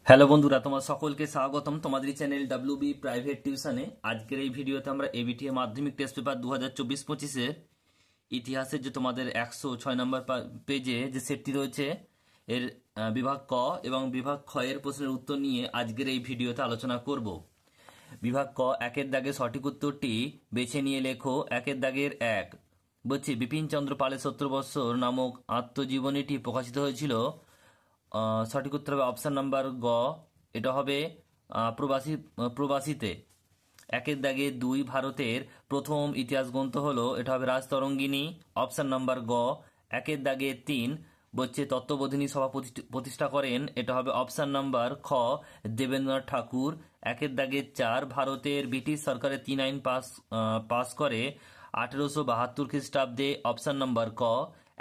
Hello বন্ধুরা, তোমার সকলকে স্বাগতম তোমাদের চ্যানেল ডাব্লিউবি প্রাইভেট টিউশনে। আজকের এই ভিডিওতে আমরা এবিটিএ মাধ্যমিক টেস্ট পেপার 2024-25-এর ইতিহাসের যে তোমাদের 106 নম্বর পেজে যে সেটটি রয়েছে এর বিভাগ ক এবং বিভাগ খ এর প্রশ্নের উত্তর নিয়ে আজকের এই ভিডিওতে আলোচনা করব। বিভাগ ক, একের দাগের সঠিক উত্তরটি বেছে নিয়ে লেখো। একের দাগের এক বলছি, বিপিন চন্দ্র পালের 70 বৎসর নামক আত্মজীবনীটি প্রকাশিত হয়েছিল। সঠিক উত্তর হবে অপশান নাম্বার গ, এটা হবে প্রবাসীতে। একের দাগে দুই, ভারতের প্রথম ইতিহাস গ্রন্থ হলো, এটা হবে রাজতরঙ্গিনী, অপশান নাম্বার গ। একের দাগে তিন বলছে তত্ত্ববোধিনী সভা প্রতিষ্ঠা করেন, এটা হবে অপশান নাম্বার খ, দেবেন্দ্রনাথ ঠাকুর। একের দাগে চার, ভারতের ব্রিটিশ সরকারের 3 আইন পাস করে 1872 খ্রিস্টাব্দে, অপশান নাম্বার ক।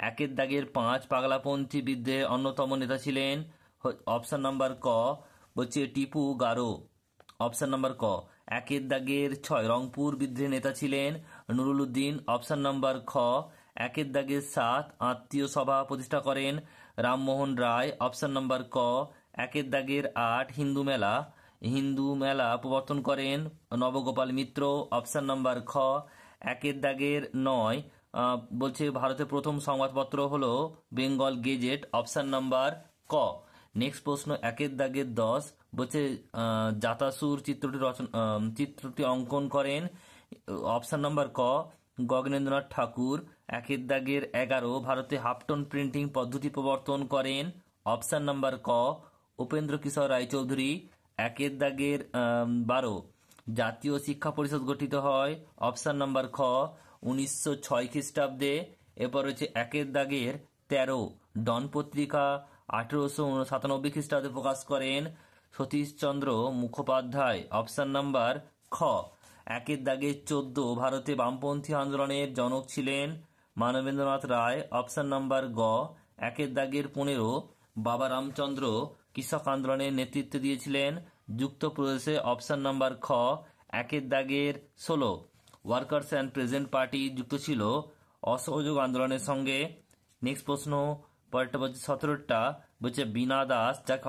একের দাগের পাঁচ, পাগলাপন্থী বিদ্রোহের অন্যতম নেতা ছিলেন, অপশান নাম্বার ক বলছে টিপু গারো, অপশান নাম্বার ক। একের দাগের ছয়, রংপুর বিদ্রোহের নেতা ছিলেন নুরুল উদ্দিন, অপশান নাম্বার খ। একের দাগের সাত, আত্মীয় সভা প্রতিষ্ঠা করেন রামমোহন রায়, অপশান নাম্বার ক। একের দাগের আট, হিন্দু মেলা প্রবর্তন করেন নবগোপাল মিত্র, অপশান নাম্বার খ। একের দাগের নয় বলছে ভারতের প্রথম সংবাদপত্র হলো বেঙ্গল গেজেট, অপশান নাম্বার ক। নেক্সট প্রশ্ন, একের দাগের 10 বলছে জাতাসুর চিত্রটি অঙ্কন করেন, অপশান নাম্বার ক, গগনেন্দ্রনাথ ঠাকুর। একের দাগের 11, ভারতে হাফটন প্রিন্টিং পদ্ধতি প্রবর্তন করেন, অপশান নাম্বার ক, উপেন্দ্র কিশোর রায়চৌধুরী। একের দাগের 12, জাতীয় শিক্ষা পরিষদ গঠিত হয়, অপশান নাম্বার খ, 1906 খ্রিস্টাব্দে। এরপর হচ্ছে একের দাগের 13, ডন পত্রিকা 1897 খ্রিস্টাব্দে প্রকাশ করেন সতীশচন্দ্র মুখোপাধ্যায়, অপশান নাম্বার খ। একের দাগের 14, ভারতে বামপন্থী আন্দোলনের জনক ছিলেন মানবেন্দ্রনাথ রায়, অপশান নাম্বার গ। একের দাগের 15, বাবা রামচন্দ্র কৃষক আন্দোলনের নেতৃত্ব দিয়েছিলেন যুক্তপ্রদেশে, অপশান নাম্বার খ। একের দাগের 16, ওয়ার্কার্স অ্যান্ড প্রেজেন্ট পার্টি যুক্ত ছিল অসহযোগ আন্দোলনের সঙ্গে। নেক্সট প্রশ্ন, পরেরটা বলছে 17টা বলছে বীণা দাস যাকে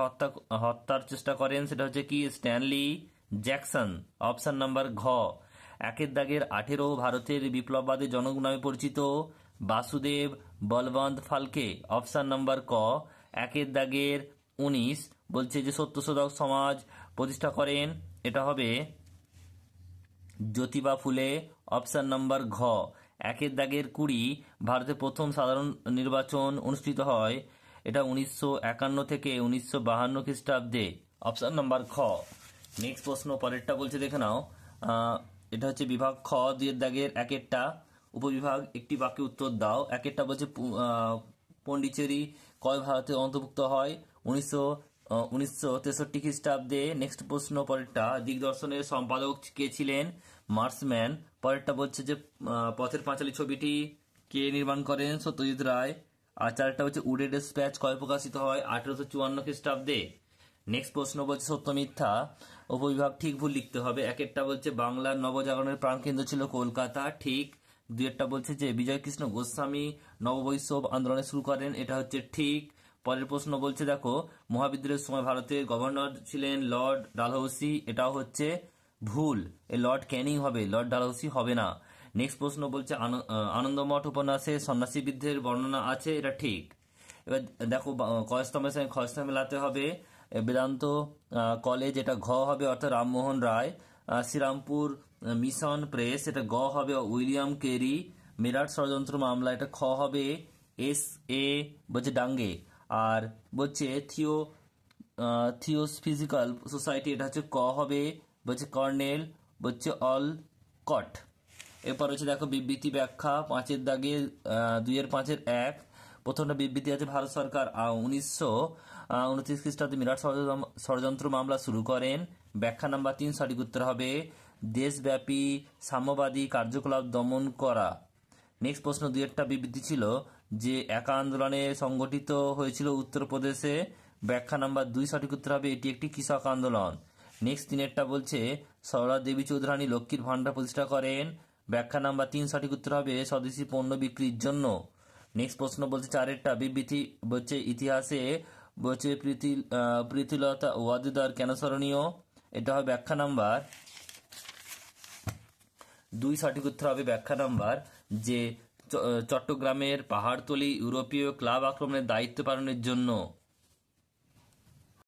হত্যার চেষ্টা করেন সেটা হচ্ছে কি, স্ট্যানলি জ্যাকসন, অপশান নাম্বার ঘ। একের দাগের 18, ভারতের বিপ্লববাদী জনক নামে পরিচিত বাসুদেব বলবন্ত ফালকে, অপশান নাম্বার ক। একের দাগের 19 বলছে যে সত্যশোধক সমাজ প্রতিষ্ঠা করেন, এটা হবে জ্যোতিবা ফুলে, অপশান নাম্বার ঘ। একের দাগের 20, ভারতের প্রথম সাধারণ নির্বাচন অনুষ্ঠিত হয়, এটা 1951 থেকে 1952 খ্রিস্টাব্দে, অপশান নাম্বার খ। নেক্সট প্রশ্ন পরেরটা বলছে দেখে নাও, এটা হচ্ছে বিভাগ খ, দুইয়ের দাগের একেরটা উপবিভাগ একটি বাক্যে উত্তর দাও। একেরটা বলছে পন্ডিচেরি কয় ভারতে অন্তর্ভুক্ত হয়, 1963 খ্রিস্টাব্দে। নেক্সট প্রশ্ন পরেরটা, দিগদর্শনের সম্পাদক কে ছিলেন, মার্সম্যান। পরেরটা বলছে যে পথের পাঁচালী ছবিটি কে নির্মাণ করেন, সত্যজিৎ রায়। আর চারটা হচ্ছে উডে ডিসপ্যাচ কয় প্রকাশিত হয়, 1854 খ্রিস্টাব্দে। নেক্সট প্রশ্ন বলছে সত্য মিথ্যা উপবিভাগ ঠিক ভুল লিখতে হবে। একেরটা বলছে বাংলার নবজাগরণের প্রাণকেন্দ্র ছিল কলকাতা, ঠিক। দুইয়েরটা বলছে যে বিজয় কৃষ্ণ গোস্বামী নববৈষ্ণব আন্দোলনে শুরু করেন, এটা হচ্ছে ঠিক। পরের প্রশ্ন বলছে দেখো, মহাবিদ্রোহের সময় ভারতের গভর্নর ছিলেন লর্ড ডালহৌসি, এটাও হচ্ছে ভুল, এ লর্ড ক্যানিং হবে, লর্ড ডালহৌসি হবে না। নেক্সট প্রশ্ন বলছে আনন্দমঠ উপন্যাসে সন্ন্যাসী বিদ্রোহের বর্ণনা আছে, এটা ঠিক। এবার দেখো কয়স্তম্ভের সঙ্গে খয়স্তম্ভ মেলাতে হবে, বেদান্ত কলেজ এটা ঘ হবে, অর্থাৎ রামমোহন রায়। শ্রীরামপুর মিশন প্রেস এটা গ হবে, উইলিয়াম কেরি। মেরাট ষড়যন্ত্র মামলা এটা খ হবে, এস এ বলছে ডাঙ্গে। আর বলছে থিওসফিজিক্যাল সোসাইটি এটা হচ্ছে ক হবে, বলছে কর্নেল, বলছে অলকট। এরপর হচ্ছে দেখো বিবৃতি ব্যাখ্যা, 5-এর দাগে 2-এর 5-এর 1, প্রথমটা বিবৃতি আছে ভারত সরকার 1929 খ্রিস্টাব্দে মিরাট ষড়যন্ত্র মামলা শুরু করেন, ব্যাখ্যা নাম্বার 3 সঠিক উত্তর হবে দেশব্যাপী সাম্যবাদী কার্যকলাপ দমন করা। নেক্সট প্রশ্ন, 2-এরটা বিবৃতি ছিল যে একা আন্দোলনে সংগঠিত হয়েছিল উত্তরপ্রদেশে, ব্যাখ্যা নাম্বার 2 সঠিক উত্তর হবে এটি একটি কৃষক আন্দোলন। নেক্সট 3-এরটা বলছে সরলা দেবী চৌধুরানী লক্ষ্মীর ভান্ডার প্রতিষ্ঠা করেন, ব্যাখ্যা নাম্বার 3 সঠিক উত্তর হবে স্বদেশী পণ্য বিক্রির জন্য। নেক্সট প্রশ্ন বলছে 4-এরটা বিবৃতি বলছে ইতিহাসে বলছে প্রীতিলতা ওয়াদ্দেদার কেন স্মরণীয়? এটা হবে ব্যাখ্যা নাম্বার 2। সঠিক উত্তর হবে ব্যাখ্যা নাম্বার যে চট্টগ্রামের পাহাড়তলি ইউরোপীয় ক্লাব আক্রমণের দায়িত্ব পালনের জন্য